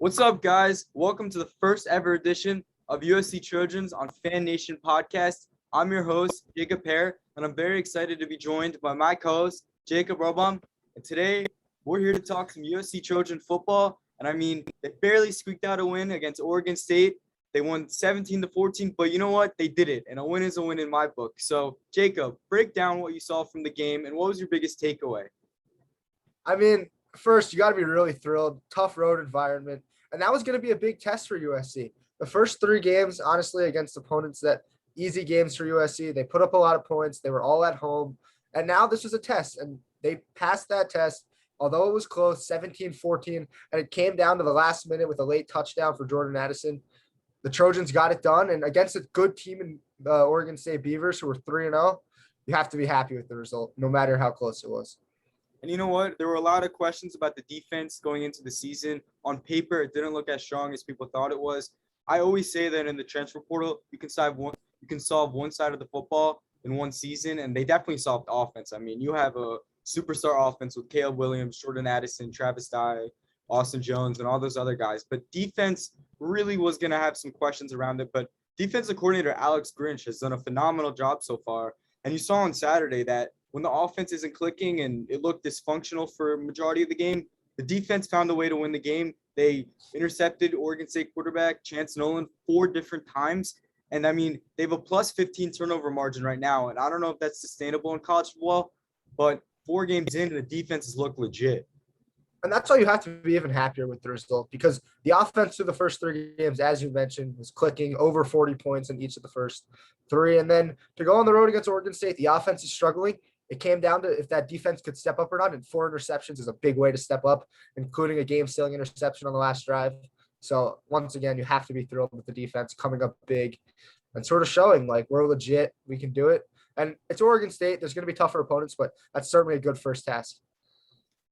What's up, guys? Welcome to the first ever edition of USC Trojans on Fan Nation Podcast. I'm your host, Jacob Hare, and I'm very excited to be joined by my co-host, Jacob Erlbaum. And today, we're here to talk some USC Trojan football. And I mean, they barely squeaked out a win against Oregon State. They won 17-14, but you know what? They did it, and a win is a win in my book. So, Jacob, break down what you saw from the game, and what was your biggest takeaway? First, you got to be really thrilled. Tough road environment. And that was going to be a big test for USC. The first three games, honestly, against opponents that easy games for USC. They put up a lot of points. They were all at home. And now this was a test, and they passed that test, although it was close, 17-14, and it came down to the last minute with a late touchdown for Jordan Addison. The Trojans got it done, and against a good team in Oregon State Beavers, who were 3-0, you have to be happy with the result, no matter how close it was. And you know what? There were a lot of questions about the defense going into the season. On paper, it didn't look as strong as people thought it was. I always say that in the transfer portal, you can solve one side of the football in one season, and they definitely solved offense. I mean, you have a superstar offense with Caleb Williams, Jordan Addison, Travis Dye, Austin Jones, and all those other guys. But defense really was going to have some questions around it. But defensive coordinator Alex Grinch has done a phenomenal job so far. And you saw on Saturday that when the offense isn't clicking and it looked dysfunctional for a majority of the game, the defense found a way to win the game. They intercepted Oregon State quarterback Chance Nolan 4 different times. And, I mean, they have a plus 15 turnover margin right now. And I don't know if that's sustainable in college football, but 4 games in, the defenses look legit. And that's why you have to be even happier with the result, because the offense through the first 3 games, as you mentioned, was clicking over 40 points in each of the first 3. And then to go on the road against Oregon State, the offense is struggling. It came down to if that defense could step up or not, and 4 interceptions is a big way to step up, including a game-stealing interception on the last drive. So once again, you have to be thrilled with the defense coming up big and sort of showing like we're legit, we can do it. And it's Oregon State. There's going to be tougher opponents, but that's certainly a good first task.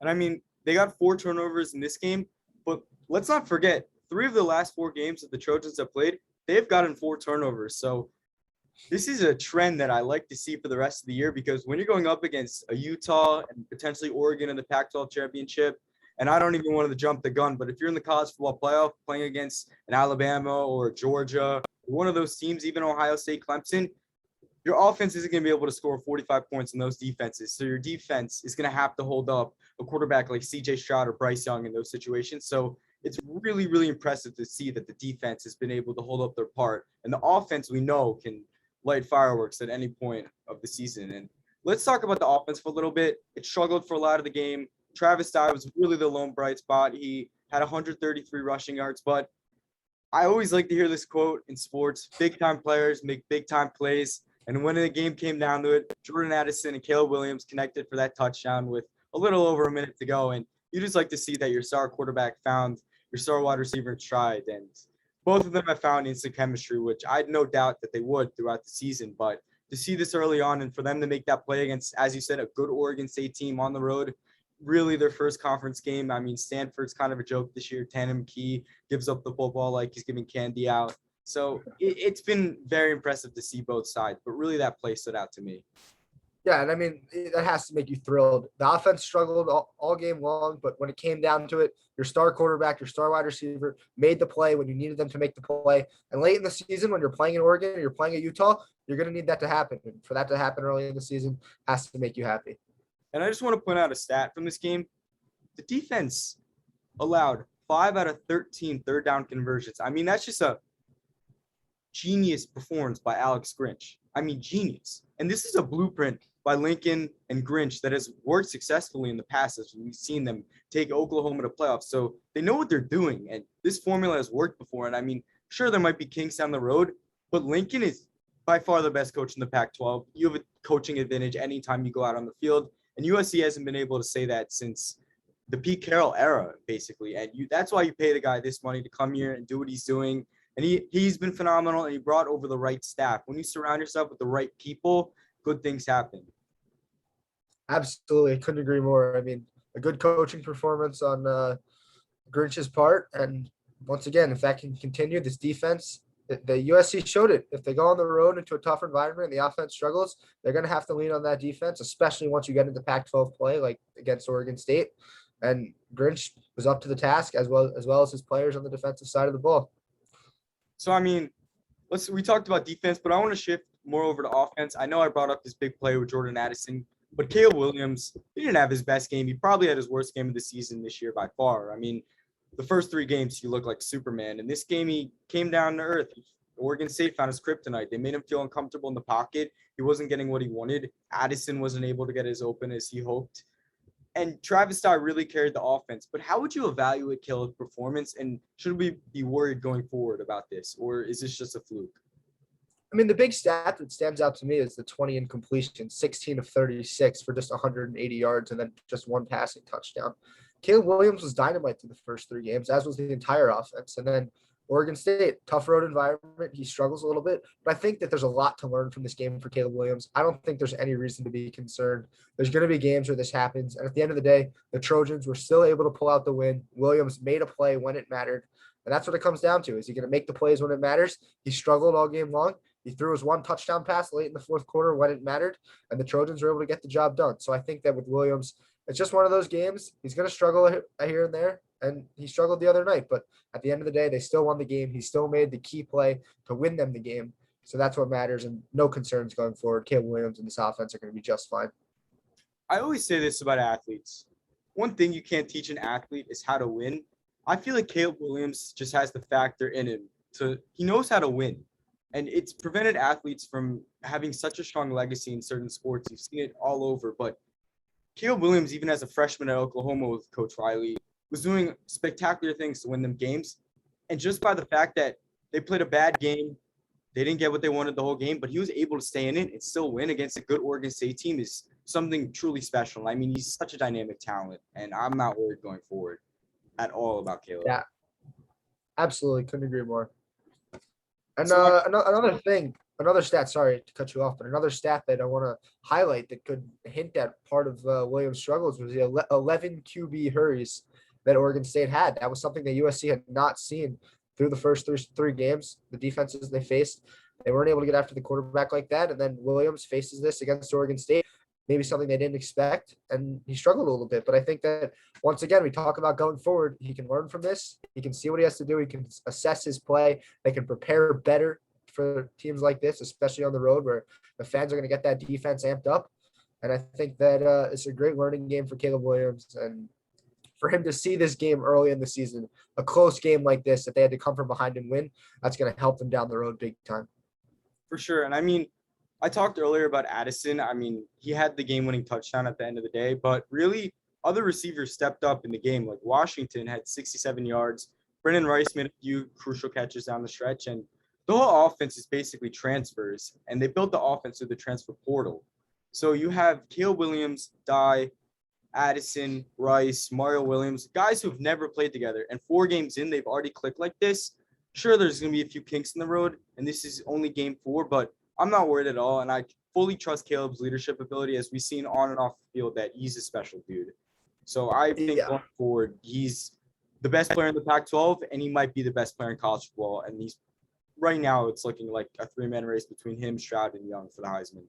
And I mean, they got 4 turnovers in this game, but let's not forget, 3 of the last 4 games that the Trojans have played, they've gotten 4 turnovers. So this is a trend that I like to see for the rest of the year, because when you're going up against a Utah and potentially Oregon in the Pac-12 championship, and I don't even want to jump the gun, but if you're in the college football playoff playing against an Alabama or Georgia, one of those teams, even Ohio State, Clemson, your offense isn't going to be able to score 45 points in those defenses. So your defense is going to have to hold up a quarterback like C.J. Stroud or Bryce Young in those situations. So it's really, really impressive to see that the defense has been able to hold up their part. And the offense, we know, can light fireworks at any point of the season. And let's talk about the offense for a little bit. It struggled for a lot of the game. Travis Dye was really the lone bright spot. He had 133 rushing yards, but I always like to hear this quote in sports: big-time players make big-time plays. And when the game came down to it, Jordan Addison and Caleb Williams connected for that touchdown with a little over a minute to go. And you just like to see that your star quarterback found your star wide receiver in stride. And both of them have found instant chemistry, which I had no doubt that they would throughout the season. But to see this early on and for them to make that play against, as you said, a good Oregon State team on the road, really their first conference game. I mean, Stanford's kind of a joke this year. Tannen McKee gives up the football like he's giving candy out. So it's been very impressive to see both sides, but really that play stood out to me. Yeah, and I mean, that has to make you thrilled. The offense struggled all game long, but when it came down to it, your star quarterback, your star wide receiver made the play when you needed them to make the play. And late in the season, when you're playing in Oregon or you're playing at Utah, you're going to need that to happen. And for that to happen early in the season has to make you happy. And I just want to point out a stat from this game. The defense allowed 5 out of 13 third down conversions. I mean, that's just a genius performance by Alex Grinch. I mean, genius. And this is a blueprint by Lincoln and Grinch that has worked successfully in the past, as we've seen them take Oklahoma to playoffs. So they know what they're doing, and this formula has worked before. And I mean, sure, there might be kinks down the road, but Lincoln is by far the best coach in the Pac-12. You have a coaching advantage anytime you go out on the field, and USC hasn't been able to say that since the Pete Carroll era, basically. And that's why you pay the guy this money to come here and do what he's doing. And he's been phenomenal, and he brought over the right staff. When you surround yourself with the right people, good things happen. Absolutely. I couldn't agree more. I mean, a good coaching performance on Grinch's part. And once again, if that can continue, this defense, the USC showed it. If they go on the road into a tough environment and the offense struggles, they're going to have to lean on that defense, especially once you get into Pac-12 play, like against Oregon State. And Grinch was up to the task as well as his players on the defensive side of the ball. So, I mean, we talked about defense, but I want to shift more over to offense. I know I brought up this big play with Jordan Addison, but Caleb Williams, he didn't have his best game. He probably had his worst game of the season this year by far. I mean, the first 3 games, he looked like Superman. And this game, he came down to earth. Oregon State found his kryptonite. They made him feel uncomfortable in the pocket. He wasn't getting what he wanted. Addison wasn't able to get as open as he hoped. And Travis Dye really carried the offense. But how would you evaluate Caleb's performance? And should we be worried going forward about this? Or is this just a fluke? I mean, the big stat that stands out to me is the 20 incompletion, 16 of 36 for just 180 yards and then just 1 passing touchdown. Caleb Williams was dynamite through the first 3 games, as was the entire offense. And then Oregon State, tough road environment. He struggles a little bit, but I think that there's a lot to learn from this game for Caleb Williams. I don't think there's any reason to be concerned. There's going to be games where this happens. And at the end of the day, the Trojans were still able to pull out the win. Williams made a play when it mattered. And that's what it comes down to. Is he going to make the plays when it matters? He struggled all game long. He threw his 1 touchdown pass late in the 4th quarter when it mattered, and the Trojans were able to get the job done. So I think that with Williams, it's just one of those games. He's going to struggle here and there, and he struggled the other night. But at the end of the day, they still won the game. He still made the key play to win them the game. So that's what matters, and no concerns going forward. Caleb Williams and this offense are going to be just fine. I always say this about athletes. One thing you can't teach an athlete is how to win. I feel like Caleb Williams just has the factor in him. He knows how to win. And it's prevented athletes from having such a strong legacy in certain sports. You've seen it all over. But Caleb Williams, even as a freshman at Oklahoma with Coach Riley, was doing spectacular things to win them games. And just by the fact that they played a bad game, they didn't get what they wanted the whole game, but he was able to stay in it and still win against a good Oregon State team is something truly special. I mean, he's such a dynamic talent, and I'm not worried going forward at all about Caleb. Yeah, absolutely. Couldn't agree more. And So, another stat, sorry to cut you off, but another stat that I want to highlight that could hint at part of Williams' struggles was the 11 QB hurries that Oregon State had. That was something that USC had not seen through the first 3 games. The defenses they faced, they weren't able to get after the quarterback like that. And then Williams faces this against Oregon State, maybe something they didn't expect, and he struggled a little bit. But I think that, once again, we talk about going forward, he can learn from this. He can see what he has to do. He can assess his play. They can prepare better for teams like this, especially on the road where the fans are going to get that defense amped up. And I think that it's a great learning game for Caleb Williams. And for him to see this game early in the season, a close game like this that they had to come from behind and win, that's going to help them down the road big time. for sure. And I mean, I talked earlier about Addison. I mean, he had the game-winning touchdown at the end of the day, but really other receivers stepped up in the game. Like Washington had 67 yards. Brennan Rice made a few crucial catches down the stretch, and the whole offense is basically transfers, and they built the offense through the transfer portal. So you have Caleb Williams, Dye, Addison, Rice, Mario Williams, guys who've never played together, and 4 games in, they've already clicked like this. Sure, there's going to be a few kinks in the road, and this is only game 4, but I'm not worried at all, and I fully trust Caleb's leadership ability, as we've seen on and off the field that he's a special dude. So I think going forward, he's the best player in the Pac-12, and he might be the best player in college football. And he's right now, it's looking like a 3-man race between him, Stroud, and Young for the Heisman.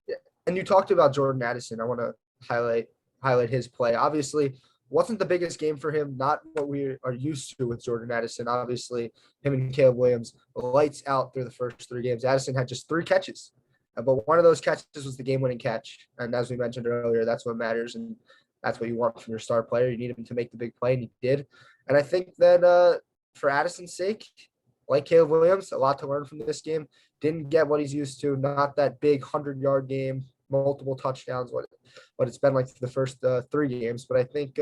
Yeah, and you talked about Jordan Addison. I want to highlight his play. Obviously, wasn't the biggest game for him, not what we are used to with Jordan Addison. Obviously, him and Caleb Williams, lights out through the first 3 games. Addison had just 3 catches, but one of those catches was the game-winning catch. And as we mentioned earlier, that's what matters, and that's what you want from your star player. You need him to make the big play, and he did. And I think that for Addison's sake, like Caleb Williams, a lot to learn from this game. Didn't get what he's used to, not that big 100-yard game, multiple touchdowns, what it's been like for the first 3 games. But I think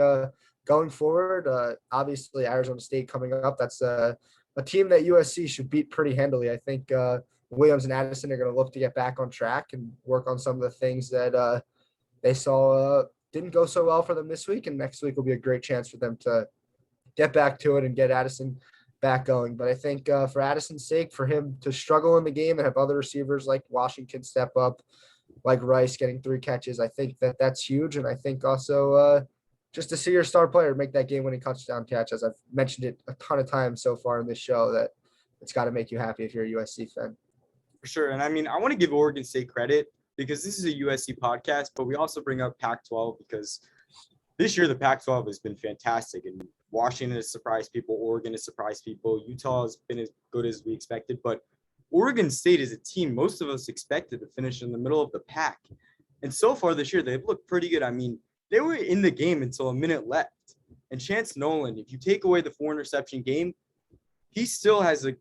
going forward, obviously Arizona State coming up, that's a team that USC should beat pretty handily. I think Williams and Addison are going to look to get back on track and work on some of the things that they saw didn't go so well for them this week. And next week will be a great chance for them to get back to it and get Addison back going. But I think for Addison's sake, for him to struggle in the game and have other receivers like Washington step up, like Rice getting 3 catches, I think that that's huge. And I think also just to see your star player make that game-winning touchdown catch, as I've mentioned it a ton of times so far in this show, that it's got to make you happy if you're a USC fan. For sure. And I mean, I want to give Oregon State credit because this is a USC podcast, but we also bring up Pac-12 because this year the Pac-12 has been fantastic, and Washington has surprised people. Oregon has surprised people. Utah has been as good as we expected, but Oregon State is a team most of us expected to finish in the middle of the pack. And so far this year, they've looked pretty good. I mean, they were in the game until a minute left. And Chance Nolan, if you take away the 4-interception game, he still has a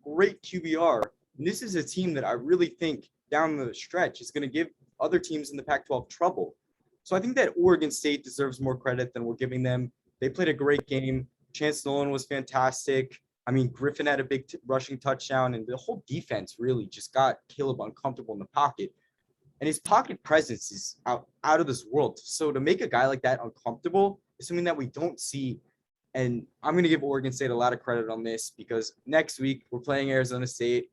great QBR. And this is a team that I really think down the stretch is going to give other teams in the Pac-12 trouble. So I think that Oregon State deserves more credit than we're giving them. They played a great game. Chance Nolan was fantastic. I mean, Griffin had a big rushing touchdown, and the whole defense really just got Caleb uncomfortable in the pocket. And his pocket presence is out of this world. So to make a guy like that uncomfortable is something that we don't see. And I'm going to give Oregon State a lot of credit on this because next week we're playing Arizona State,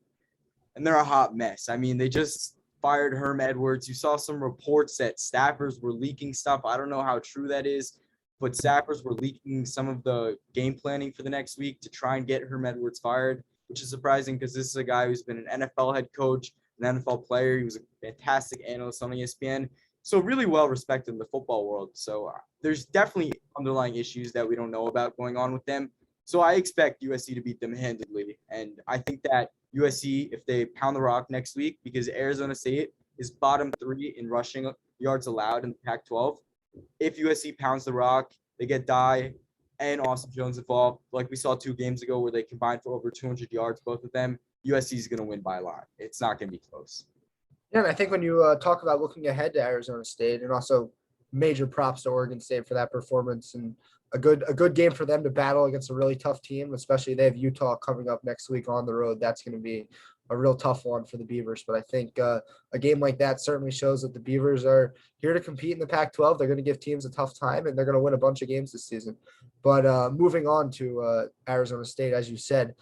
and they're a hot mess. I mean, they just fired Herm Edwards. You saw some reports that staffers were leaking stuff. I don't know how true that is, but staffers were leaking some of the game planning for the next week to try and get Herm Edwards fired, which is surprising because this is a guy who's been an NFL head coach, an NFL player. He was a fantastic analyst on ESPN. So really well respected in the football world. So there's definitely underlying issues that we don't know about going on with them. So I expect USC to beat them handedly. And I think that USC, if they pound the rock next week, because Arizona State is bottom 3 in rushing yards allowed in the Pac-12. If USC pounds the rock, they get Dye and Austin Jones involved, like we saw 2 games ago where they combined for over 200 yards, both of them. USC is going to win by a lot. It's not going to be close. Yeah, and I think when you talk about looking ahead to Arizona State, and also major props to Oregon State for that performance, and a good game for them to battle against a really tough team, especially they have Utah coming up next week on the road. That's going to be a real tough one for the Beavers. But I think a game like that certainly shows that the Beavers are here to compete in the Pac-12. They're going to give teams a tough time, and they're going to win a bunch of games this season. But moving on to Arizona State, as you said,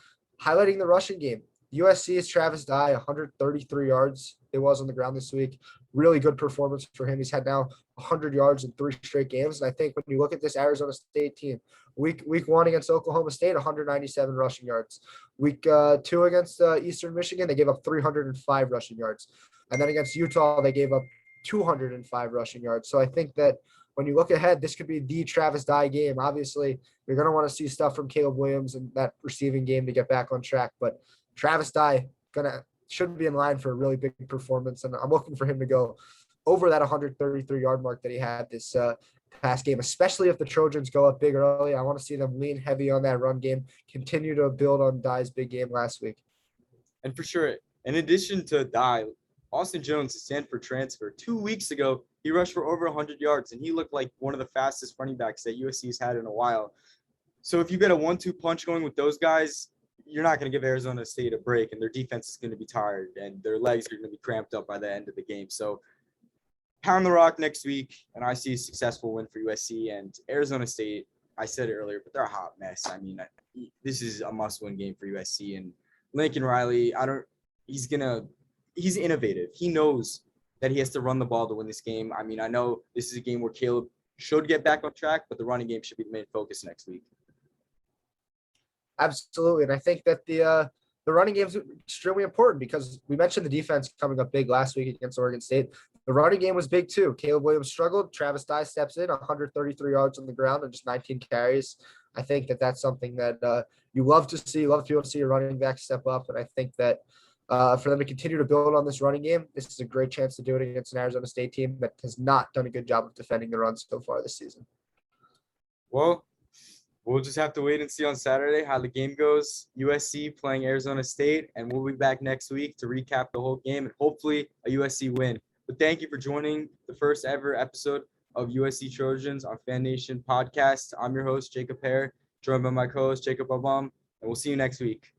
highlighting the rushing game. USC's Travis Dye, 133 yards it was on the ground this week. Really good performance for him. He's had now 100 yards in 3 straight games. And I think when you look at this Arizona State team, week 1 against Oklahoma State, 197 rushing yards. Week 2 against Eastern Michigan, they gave up 305 rushing yards. And then against Utah, they gave up 205 rushing yards. So I think that when you look ahead, this could be the Travis Dye game. Obviously, you're going to want to see stuff from Caleb Williams and that receiving game to get back on track. But Travis Dye should be in line for a really big performance, and I'm looking for him to go over that 133-yard mark that he had this past game, especially if the Trojans go up big early. I want to see them lean heavy on that run game, continue to build on Dye's big game last week. And for sure, in addition to Dye, Austin Jones, a Stanford transfer, 2 weeks ago, he rushed for over 100 yards, and he looked like one of the fastest running backs that USC has had in a while. So if you get a 1-2 punch going with those guys, you're not going to give Arizona State a break, and their defense is going to be tired, and their legs are going to be cramped up by the end of the game. So pound the rock next week, and I see a successful win for USC. And Arizona State, I said it earlier, but they're a hot mess. I mean, this is a must-win game for USC. And Lincoln Riley, he's innovative. He knows that he has to run the ball to win this game. I mean, I know this is a game where Caleb should get back on track, but the running game should be the main focus next week. Absolutely. And I think that the running game is extremely important because we mentioned the defense coming up big last week against Oregon State. The running game was big too. Caleb Williams struggled. Travis Dye steps in, 133 yards on the ground and just 19 carries. I think that that's something that you love to see. You love to be able to see your running back step up. And I think that for them to continue to build on this running game, this is a great chance to do it against an Arizona State team that has not done a good job of defending the run so far this season. Well, we'll just have to wait and see on Saturday how the game goes. USC playing Arizona State, and we'll be back next week to recap the whole game and hopefully a USC win. But thank you for joining the first ever episode of USC Trojans on Fan Nation Podcast. I'm your host, Jacob Hare, joined by my co-host, Jacob Erlbaum, and we'll see you next week.